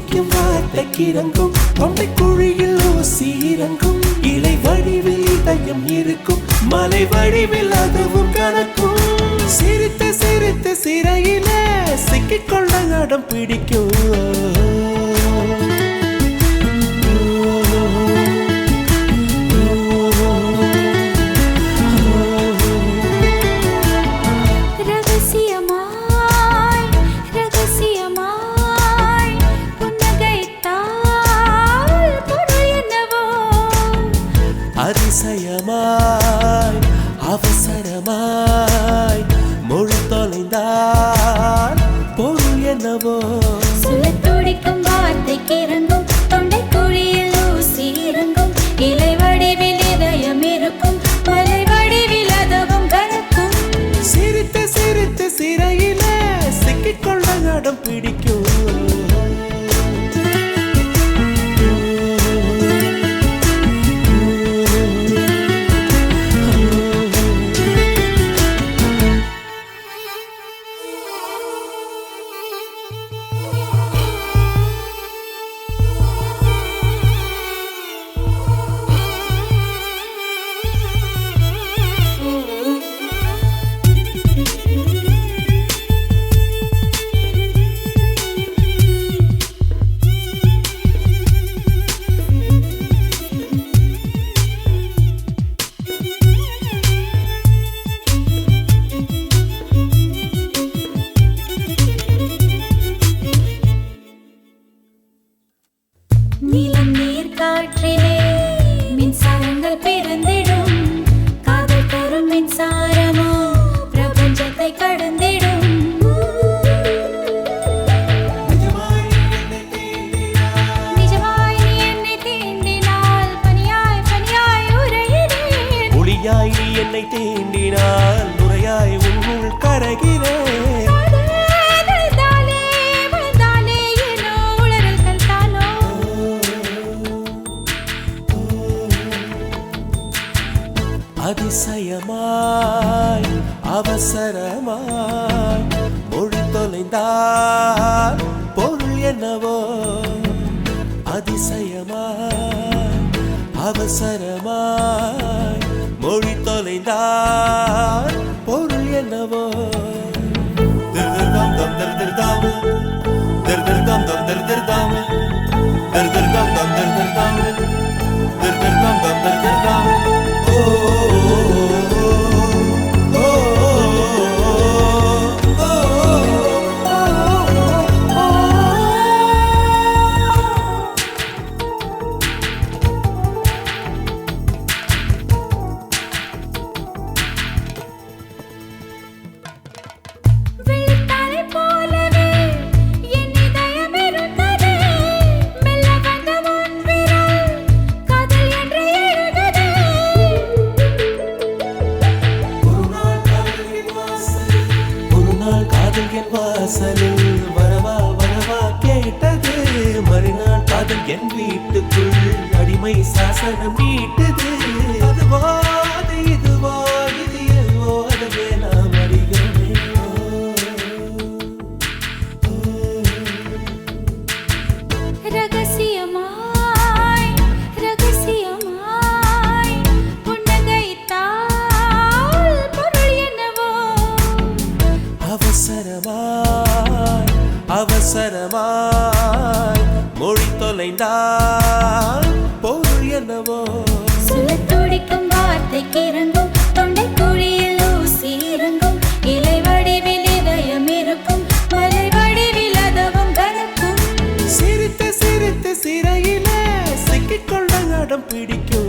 துடிக்கும் வார்த்தைக்கிறங்கும் தொண்டை குழியில் ஊசி இறங்கும் இலை வடிவில் இதயம் இருக்கும் மலை வடிவில் அதுவும் கணக்கும் சிரித்து சிரித்து சிறையில சிக்கிக்கொள்ள அடம் பிடிக்கும் அதிசயமாய் அவசரமாய் மொழி தொலைந்தால் பொருள் என்னவோ துடிக்கும் வார்த்தைக்கு இறங்கும் தொண்டை குழியில் ஊசி இறங்கும் இலை வடிவில் இதயம் இருக்கும் மலை வடிவில் அதுவும் கணக்கும் சிரித்து சிரித்து சிறையில சிக்கிக்கொள்ள அடம் பிடிக்கும் நீலம் நீர் காற்றிலே மின்சாரங்கள் பிறந்திடும் காதல் தரும் மின்சாரமோ பிரபஞ்சத்தை கடந்திடும் நிஜமாய் நீ என்னை தீண்டினால் பனியாய் பனியாய் உறைகிறேன் ஒளியாய் நீ என்னை தீண்டினால் நுரையாய் உன்னுள் கரைகிறேன் அதிசயமாய் அவசரமாய் மொழி தொலைந்தால் பொருள் என்னவோ அதிசயமாய் அவசரமாய் மொழி தொலைந்தால் பொருள் என்னவோ வாசலில் வரவா வரவா கேட்டது மறுநாள் காதல் என் வீட்டுக்குள் அடிமை சாசனம் நீட்டது அதுவோ அது இதுவோ இது எல்வோ அதுவே நாம் அறிகிறோமே ரகசியமாய் ரகசியமாய் புன்னகைத்தால் பொருள் என்னவோ அவசரமாய் அவசரமாய் மொழி தொலைந்தால் பொருள் என்னவோ துடிக்கும் வார்த்தைக்கு இறங்கும் தொண்டை குழியில் ஊசி இறங்கும் இலை வடிவில் இதயம் இருக்கும் மலை வடிவில் அதுவும் கணக்கும் சிரித்து சிரித்து சிறையில சிக்கிக்கொள்ள அடம் பிடிக்கும்